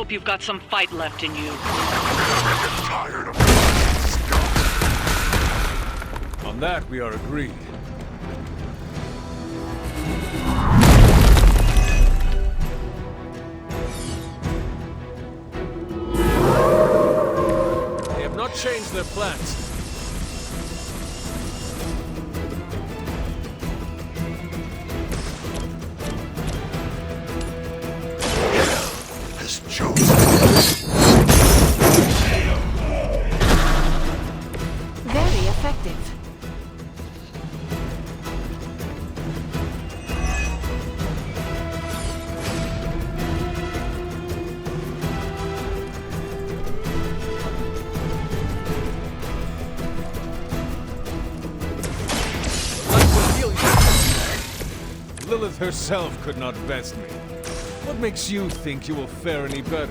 hope you've got some fight left in you. I'm tired of scum. On that, we are agreed. They have not changed their plans. Has chosen. Very effective. Lilith herself could not best me. What makes you think you will fare any better?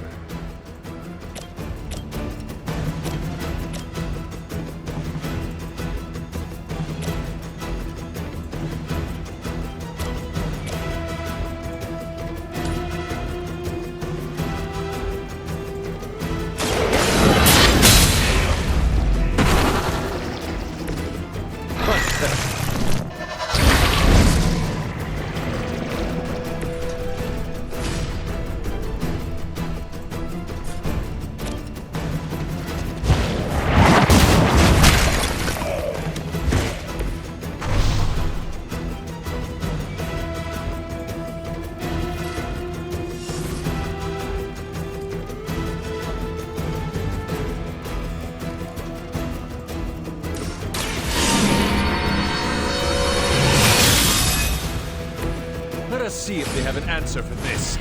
Let us see if they have an answer for this.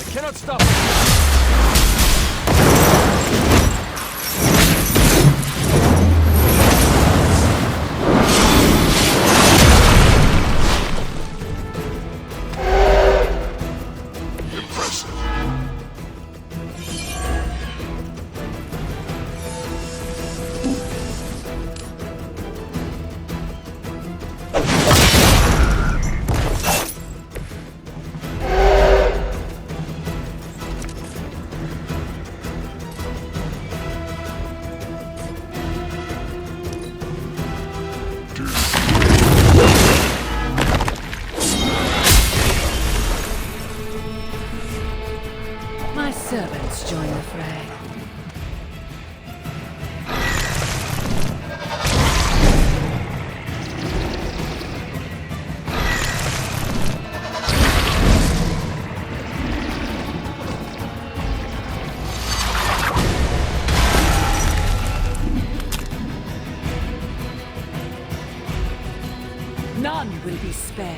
I cannot stop it. Impressive. My servants join the fray. None will be spared.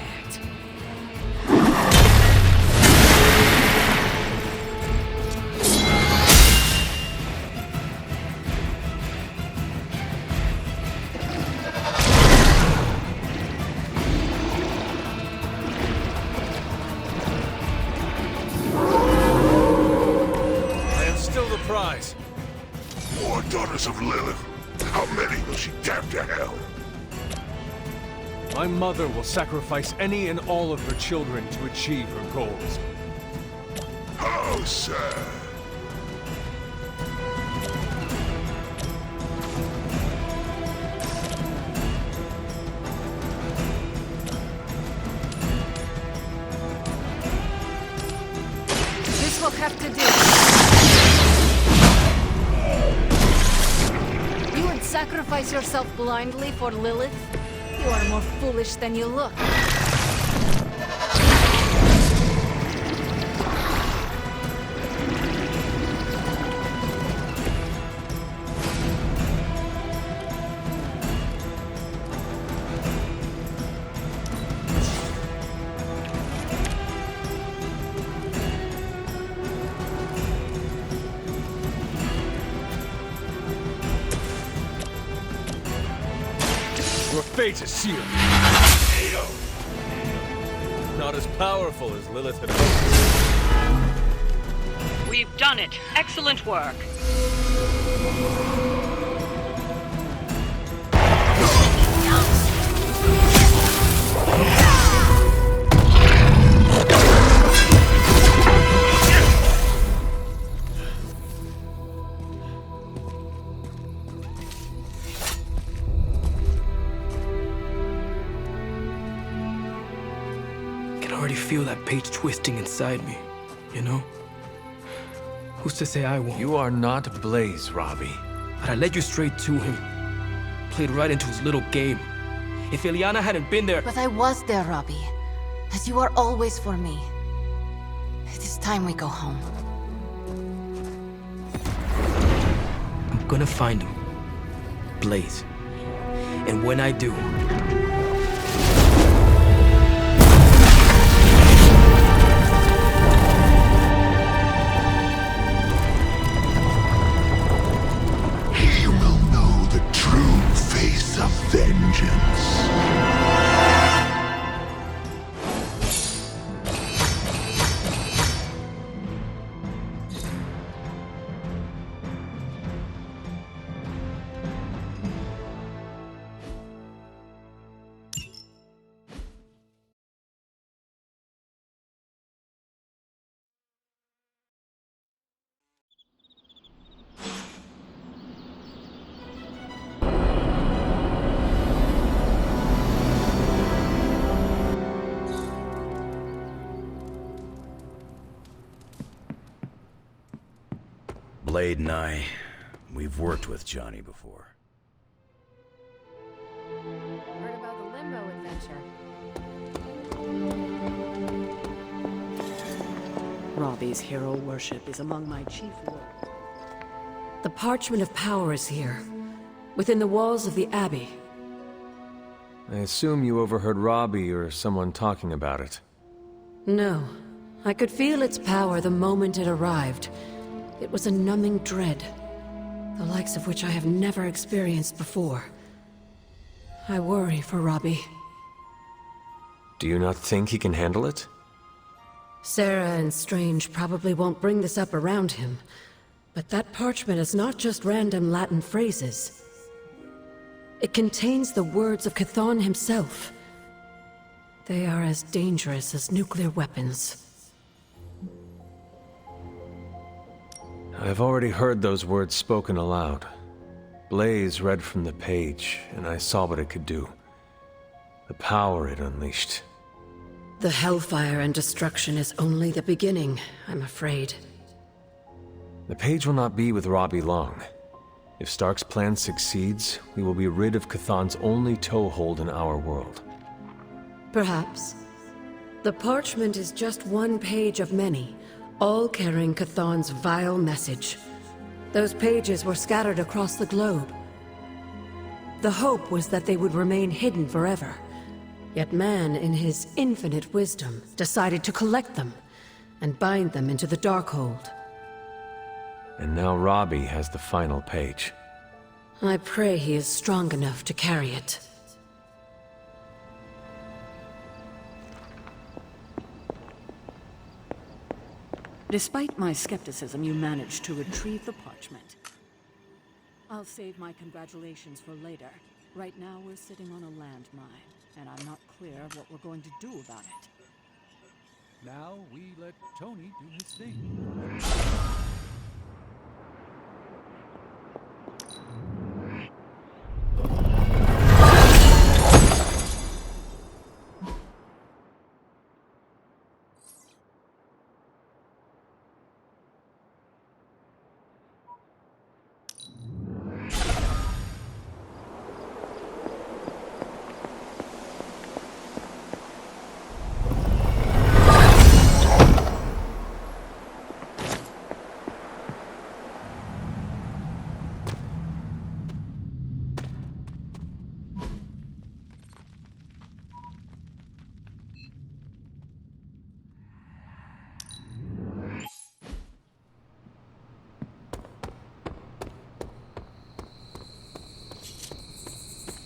I am still the prize. More daughters of Lilith. How many will she damn to hell? My mother will sacrifice any and all of her children to achieve her goals. How sad. This will have to do. You would sacrifice yourself blindly for Lilith? You are more foolish than you look. Your fate is sealed. Not as powerful as Lilith had hoped. We've done it. Excellent work. can already feel that page twisting inside me, you know? Who's to say I won't? You are not Blaze, Robbie. But I led you straight to him. Played right into his little game. If Ileana hadn't been there... But I was there, Robbie. As you are always for me. It is time we go home. I'm gonna find him. Blaze. And when I do... He will know the true face of vengeance. Blade and I, we've worked with Johnny before. Heard about the Limbo adventure. Robbie's hero worship is among my chief work. The Parchment of Power is here, within the walls of the Abbey. I assume you overheard Robbie or someone talking about it. No, I could feel its power the moment it arrived. It was a numbing dread, the likes of which I have never experienced before. I worry for Robbie. Do you not think he can handle it? Sarah and Strange probably won't bring this up around him, but that parchment is not just random Latin phrases. It contains the words of Chthon himself. They are as dangerous as nuclear weapons. I've already heard those words spoken aloud. Blaze read from the page, and I saw what it could do. The power it unleashed. The hellfire and destruction is only the beginning, I'm afraid. The page will not be with Robbie long. If Stark's plan succeeds, we will be rid of Chthon's only toehold in our world. Perhaps. The parchment is just one page of many, all carrying Chthon's vile message. Those pages were scattered across the globe. The hope was that they would remain hidden forever. Yet man, in his infinite wisdom, decided to collect them and bind them into the Darkhold. And now Robbie has the final page. I pray he is strong enough to carry it. Despite my skepticism, you managed to retrieve the parchment. I'll save my congratulations for later. Right now, we're sitting on a landmine, and I'm not clear what we're going to do about it. Now we let Tony do his thing.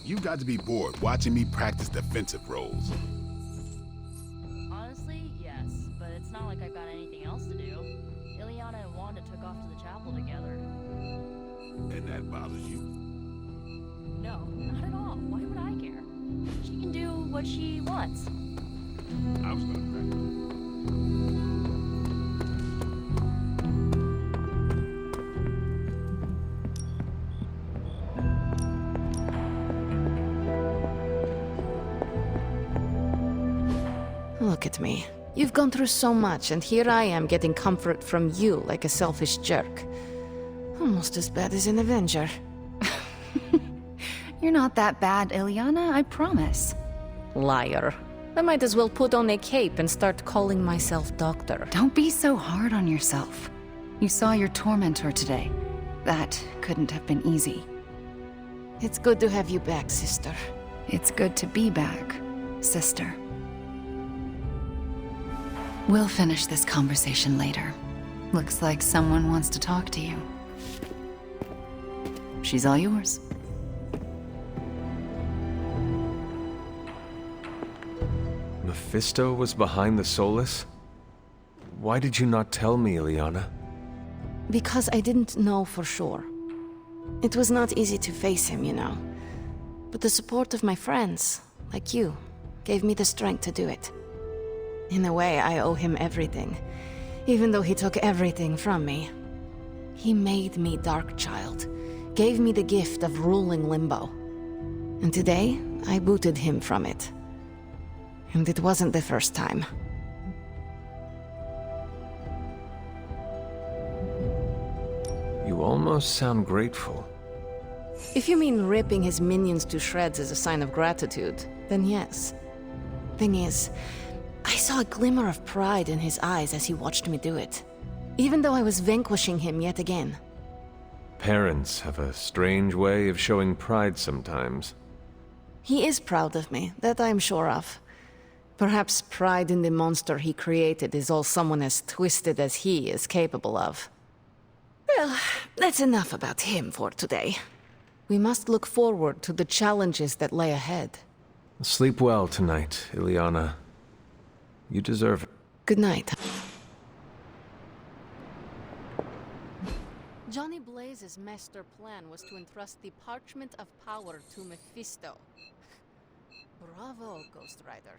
You got to be bored watching me practice defensive roles. Honestly, yes, but it's not like I've got anything else to do. Ileana and Wanda took off to the chapel together. And that bothers you? No, not at all. Why would I care? She can do what she wants. I was gonna practice. Look at me. You've gone through so much, and here I am getting comfort from you like a selfish jerk. Almost as bad as an Avenger. You're not that bad, Ileana, I promise. Liar. I might as well put on a cape and start calling myself doctor. Don't be so hard on yourself. You saw your tormentor today. That couldn't have been easy. It's good to have you back, sister. It's good to be back, sister. We'll finish this conversation later. Looks like someone wants to talk to you. She's all yours. Mephisto was behind the Solus? Why did you not tell me, Ileana? Because I didn't know for sure. It was not easy to face him, you know. But the support of my friends, like you, gave me the strength to do it. In a way, I owe him everything, even though he took everything from me. He made me Darkchild, gave me the gift of ruling Limbo. And today, I booted him from it. And it wasn't the first time. You almost sound grateful. If you mean ripping his minions to shreds as a sign of gratitude, then yes. Thing is, I saw a glimmer of pride in his eyes as he watched me do it, even though I was vanquishing him yet again. Parents have a strange way of showing pride sometimes. He is proud of me, that I am sure of. Perhaps pride in the monster he created is all someone as twisted as he is capable of. Well, that's enough about him for today. We must look forward to the challenges that lay ahead. Sleep well tonight, Ileana. You deserve it. Good night. Johnny Blaze's master plan was to entrust the Parchment of Power to Mephisto. Bravo, Ghost Rider.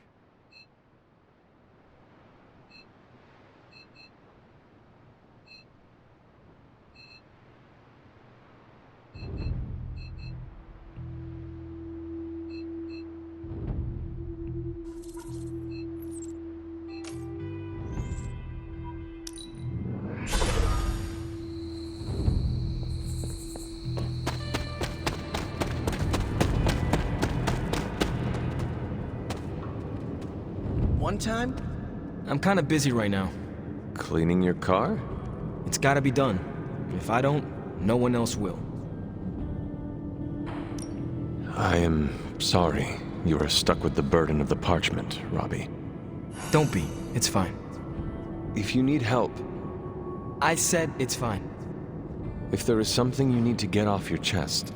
One time? I'm kinda busy right now. Cleaning your car? It's gotta be done. If I don't, no one else will. I am sorry you are stuck with the burden of the parchment, Robbie. Don't be. It's fine. If you need help, I said it's fine. if there is something you need to get off your chest,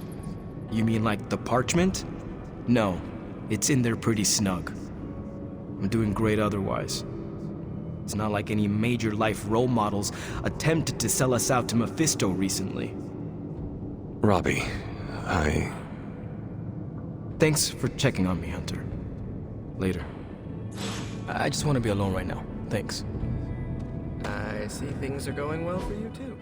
You mean like the parchment? No, it's in there pretty snug. I'm doing great otherwise. It's not like any major life role models attempted to sell us out to Mephisto recently. Robbie, Thanks for checking on me, Hunter. Later. I just want to be alone right now. Thanks. I see things are going well for you too.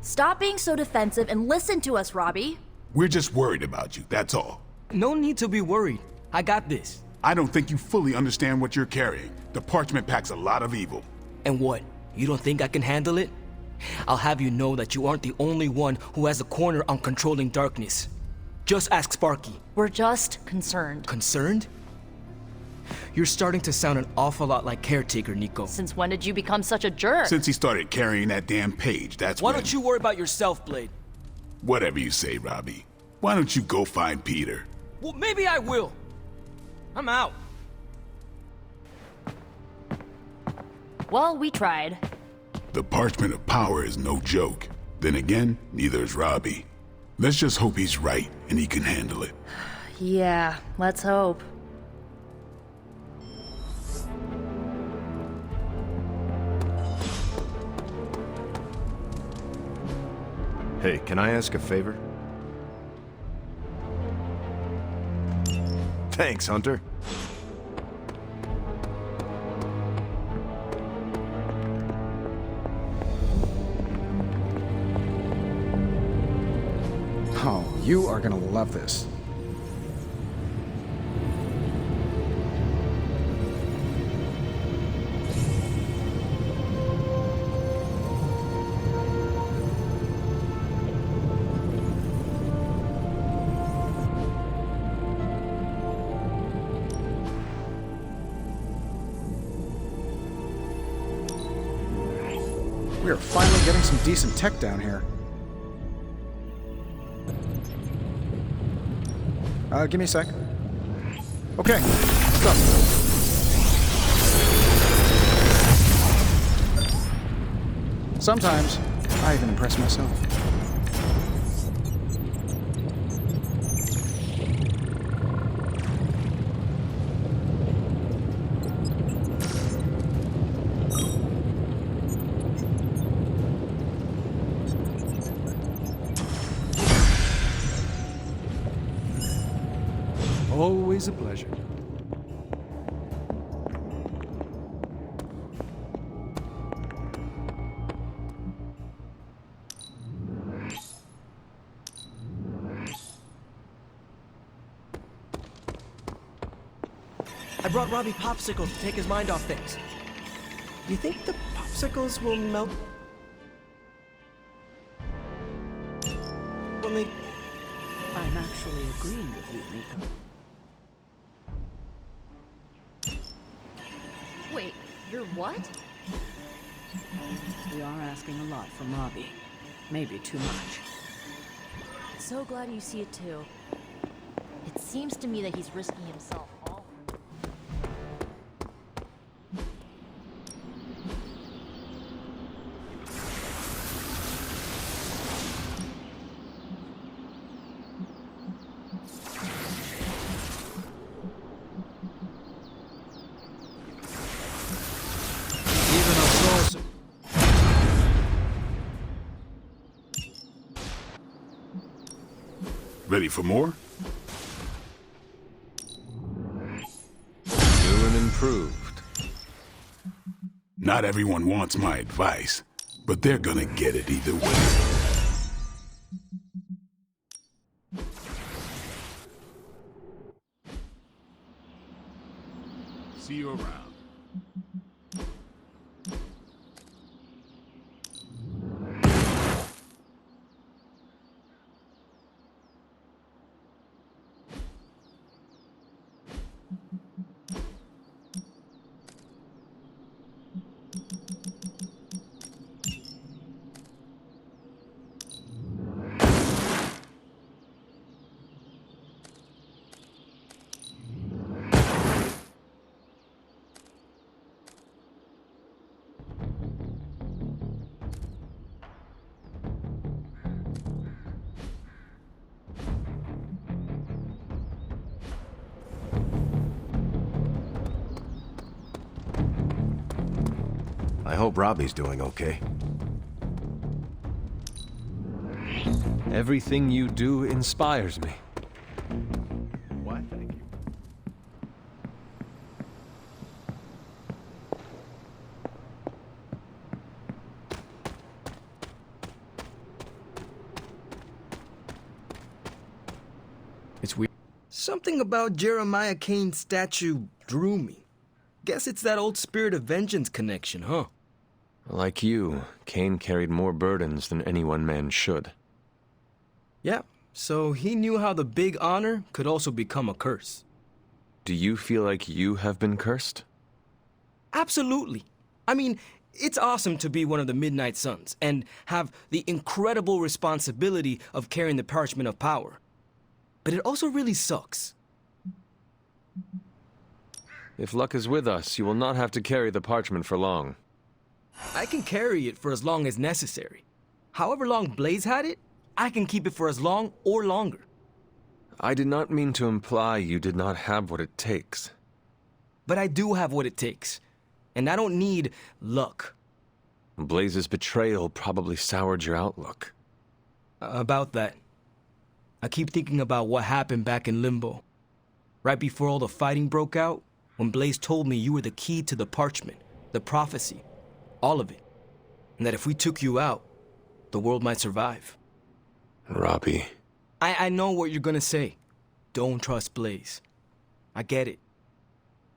Stop being so defensive and listen to us, Robbie. We're just worried about you, that's all. No need to be worried. I got this. I don't think you fully understand what you're carrying. The parchment packs a lot of evil. And what? You don't think I can handle it? I'll have you know that you aren't the only one who has a corner on controlling darkness. Just ask Sparky. We're just concerned. Concerned? You're starting to sound an awful lot like Caretaker, Nico. Since when did you become such a jerk? Since he started carrying that damn page, that's Why when... don't you worry about yourself, Blade? Whatever you say, Robbie. Why don't you go find Peter? Well, maybe I will. I'm out. Well, we tried. The parchment of power is no joke. Then again, neither is Robbie. Let's just hope he's right and he can handle it. Yeah, let's hope. Hey, can I ask a favor? Thanks, Hunter. Oh, you are gonna love this. We are finally getting some decent tech down here. Give me a sec. Okay, let's go. Sometimes, I even impress myself. Always a pleasure. I brought Robbie popsicles to take his mind off things. You think the popsicles will melt when they... I'm actually agreeing with you, Nico. Wait, you're what? We are asking a lot from Robbie. Maybe too much. So glad you see it too. It seems to me that he's risking himself all. Ready for more? New and improved. Not everyone wants my advice, but they're gonna get it either way. See you around. I hope Robbie's doing okay. Everything you do inspires me. Why, thank you. It's weird. Something about Jeremiah Kane's statue drew me. Guess it's that old Spirit of Vengeance connection, huh? Like you, Kane carried more burdens than any one man should. Yeah, so he knew how the big honor could also become a curse. Do you feel like you have been cursed? Absolutely. I mean, it's awesome to be one of the Midnight Suns and have the incredible responsibility of carrying the parchment of power. But it also really sucks. If luck is with us, you will not have to carry the parchment for long. I can carry it for as long as necessary. However long Blaze had it, I can keep it for as long or longer. I did not mean to imply you did not have what it takes. But I do have what it takes. And I don't need luck. Blaze's betrayal probably soured your outlook. About that. I keep thinking about what happened back in Limbo. Right before all the fighting broke out, when Blaze told me you were the key to the parchment, the prophecy, all of it. And that if we took you out, the world might survive. Robbie. I know what you're gonna say. Don't trust Blaze. I get it.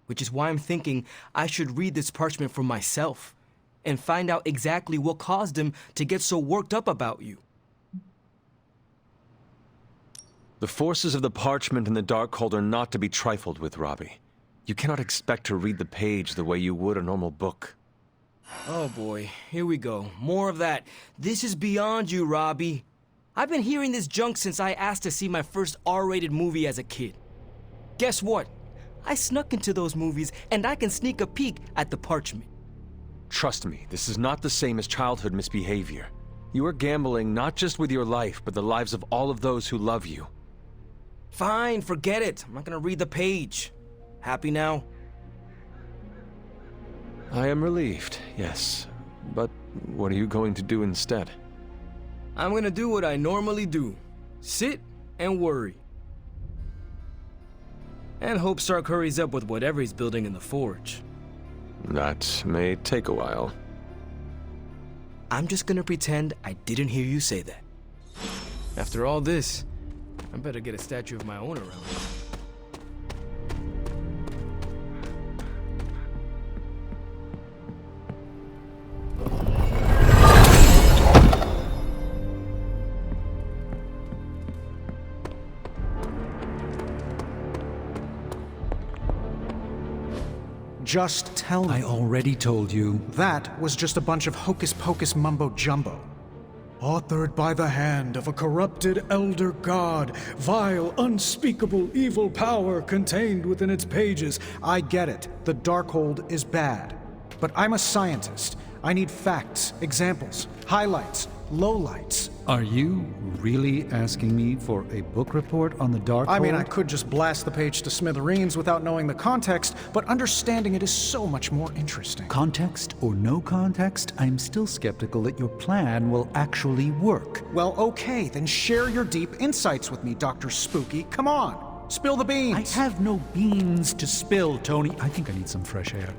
Which is why I'm thinking I should read this parchment for myself and find out exactly what caused him to get so worked up about you. The forces of the parchment and the Darkhold are not to be trifled with, Robbie. You cannot expect to read the page the way you would a normal book. Oh boy, here we go. More of that. This is beyond you, Robbie. I've been hearing this junk since I asked to see my first R-rated movie as a kid. Guess what? I snuck into those movies, and I can sneak a peek at the parchment. Trust me, this is not the same as childhood misbehavior. You are gambling not just with your life, but the lives of all of those who love you. Fine, forget it. I'm not gonna read the page. Happy now? I am relieved, yes. But what are you going to do instead? I'm gonna do what I normally do. Sit and worry. And hope Stark hurries up with whatever he's building in the forge. That may take a while. I'm just gonna pretend I didn't hear you say that. After all this, I better get a statue of my own around. Just tell me. I already told you. That was just a bunch of hocus-pocus mumbo-jumbo. Authored by the hand of a corrupted elder god, vile, unspeakable evil power contained within its pages. I get it. The Darkhold is bad. But I'm a scientist. I need facts, examples, highlights, lowlights. Are you really asking me for a book report on the Darkhold? I mean, I could just blast the page to smithereens without knowing the context, but understanding it is so much more interesting. Context or no context, I'm still skeptical that your plan will actually work. Well, okay, then share your deep insights with me, Dr. Spooky. Come on, spill the beans. I have no beans to spill, Tony. I think I need some fresh air.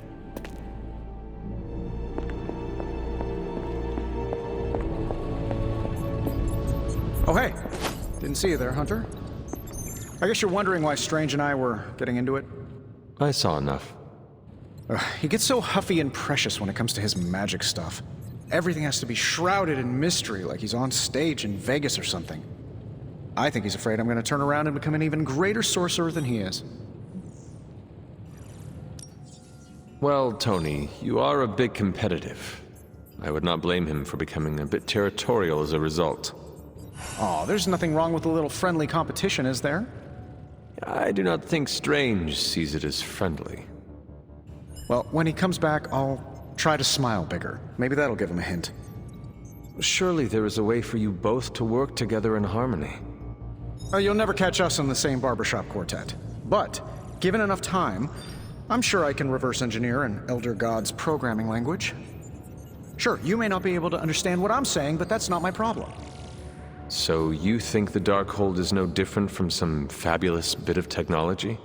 Oh, hey. Didn't see you there, Hunter. I guess you're wondering why Strange and I were getting into it? I saw enough. He gets so huffy and precious when it comes to his magic stuff. Everything has to be shrouded in mystery, like he's on stage in Vegas or something. I think he's afraid I'm going to turn around and become an even greater sorcerer than he is. Well, Tony, you are a bit competitive. I would not blame him for becoming a bit territorial as a result. Aw, there's nothing wrong with a little friendly competition, is there? I do not think Strange sees it as friendly. Well, when he comes back, I'll try to smile bigger. Maybe that'll give him a hint. Surely there is a way for you both to work together in harmony. Oh, you'll never catch us in the same barbershop quartet. But, given enough time, I'm sure I can reverse engineer an Elder God's programming language. Sure, you may not be able to understand what I'm saying, but that's not my problem. So you think the Darkhold is no different from some fabulous bit of technology?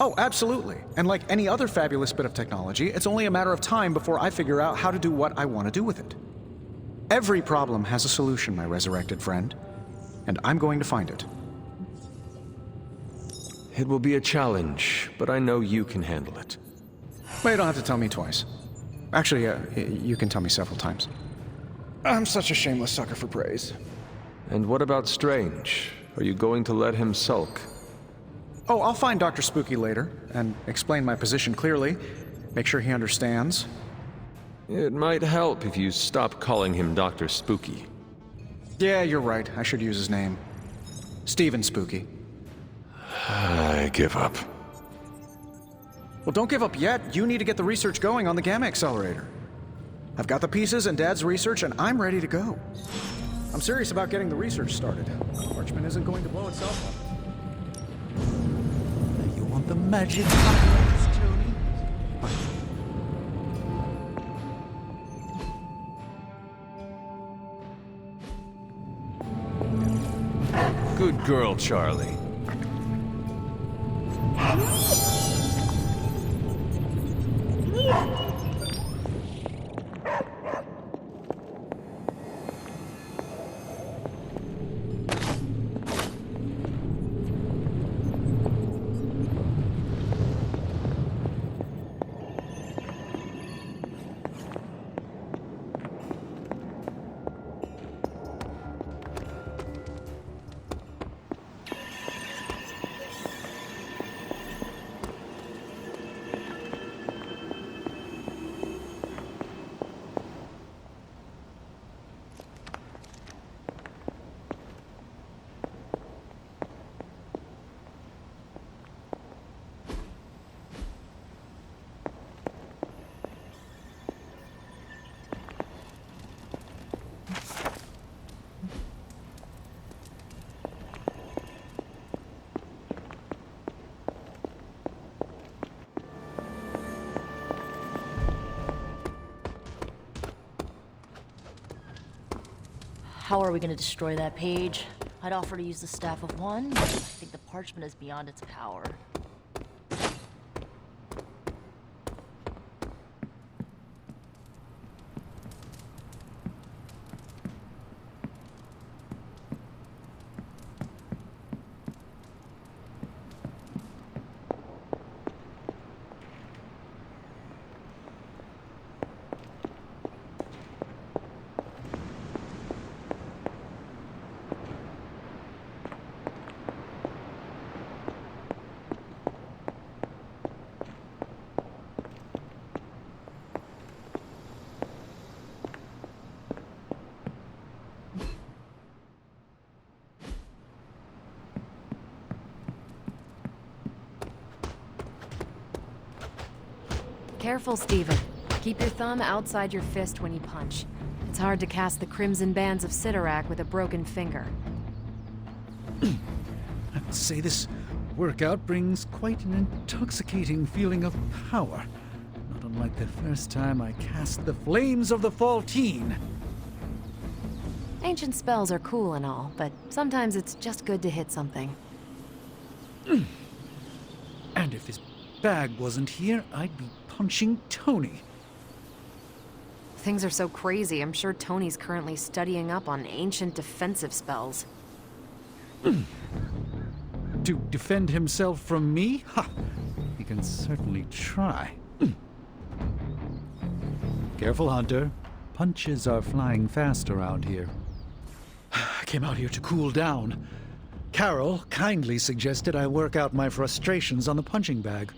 Oh, absolutely. And like any other fabulous bit of technology, it's only a matter of time before I figure out how to do what I want to do with it. Every problem has a solution, my resurrected friend. And I'm going to find it. It will be a challenge, but I know you can handle it. Well, you don't have to tell me twice. Actually, you can tell me several times. I'm such a shameless sucker for praise. And what about Strange? Are you going to let him sulk? Oh, I'll find Dr. Spooky later, and explain my position clearly. Make sure he understands. It might help if you stop calling him Dr. Spooky. Yeah, you're right. I should use his name. Stephen Spooky. I give up. Well, don't give up yet. You need to get the research going on the Gamma Accelerator. I've got the pieces and Dad's research, and I'm ready to go. I'm serious about getting the research started. Parchment isn't going to blow itself up. You want the magic powers, Tony? Good girl, Charlie. How are we gonna destroy that page? I'd offer to use the Staff of One, but I think the parchment is beyond its power. Careful, Steven. Keep your thumb outside your fist when you punch. It's hard to cast the Crimson Bands of Cyttorak with a broken finger. I would say this workout brings quite an intoxicating feeling of power. Not unlike the first time I cast the Flames of the Faultine. Ancient spells are cool and all, but sometimes it's just good to hit something. And if this bag wasn't here, I'd be punching Tony. Things are so crazy, I'm sure Tony's currently studying up on ancient defensive spells. To defend himself from me? Ha! He can certainly try. Careful, Hunter. Punches are flying fast around here. I came out here to cool down. Carol kindly suggested I work out my frustrations on the punching bag.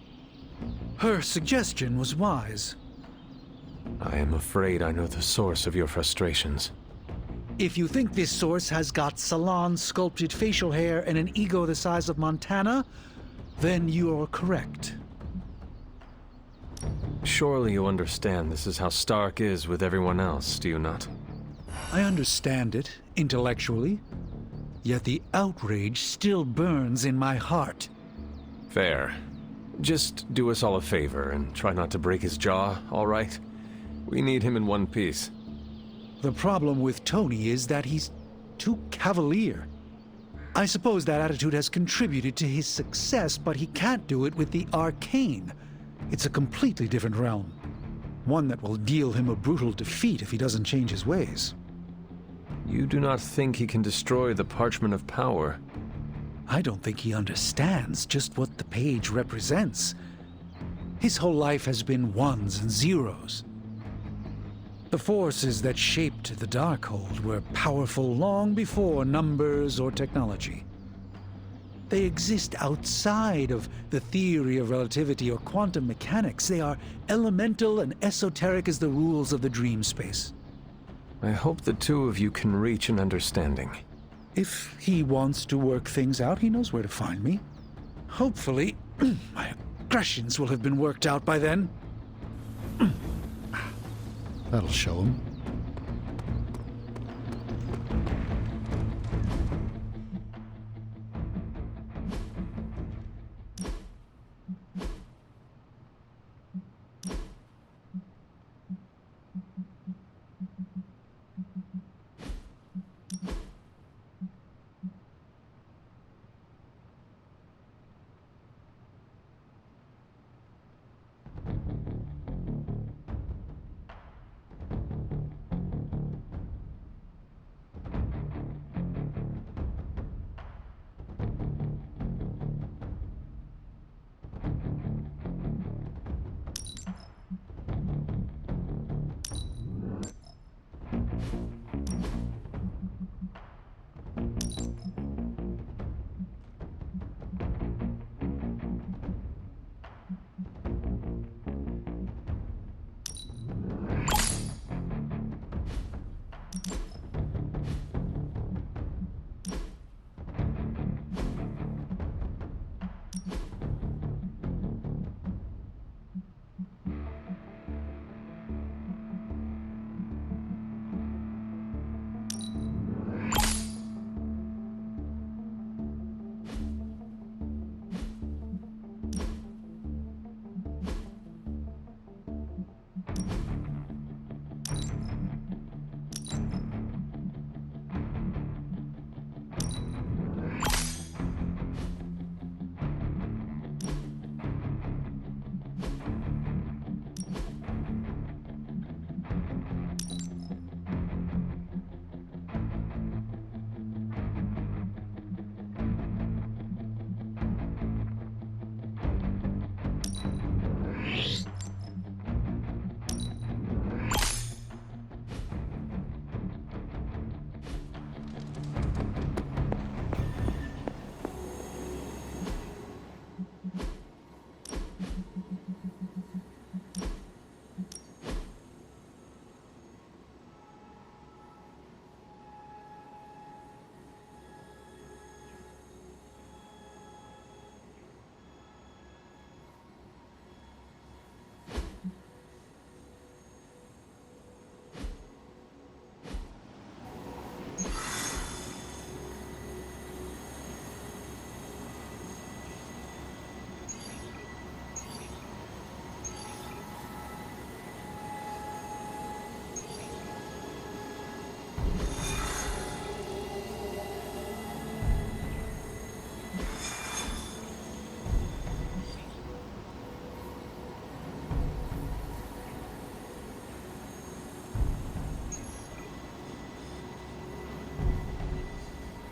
Her suggestion was wise. I am afraid I know the source of your frustrations. If you think this source has got salon-sculpted facial hair and an ego the size of Montana, then you're correct. Surely you understand this is how Stark is with everyone else, do you not? I understand it, intellectually. Yet the outrage still burns in my heart. Fair. Just do us all a favor and try not to break his jaw, all right? We need him in one piece. The problem with Tony is that he's too cavalier. I suppose that attitude has contributed to his success, but he can't do it with the arcane. It's a completely different realm. One that will deal him a brutal defeat if he doesn't change his ways. You do not think he can destroy the Parchment of Power? I don't think he understands just what the page represents. His whole life has been ones and zeros. The forces that shaped the Darkhold were powerful long before numbers or technology. They exist outside of the theory of relativity or quantum mechanics. They are elemental and esoteric as the rules of the dream space. I hope the two of you can reach an understanding. If he wants to work things out, he knows where to find me. Hopefully, my aggressions will have been worked out by then. That'll show him.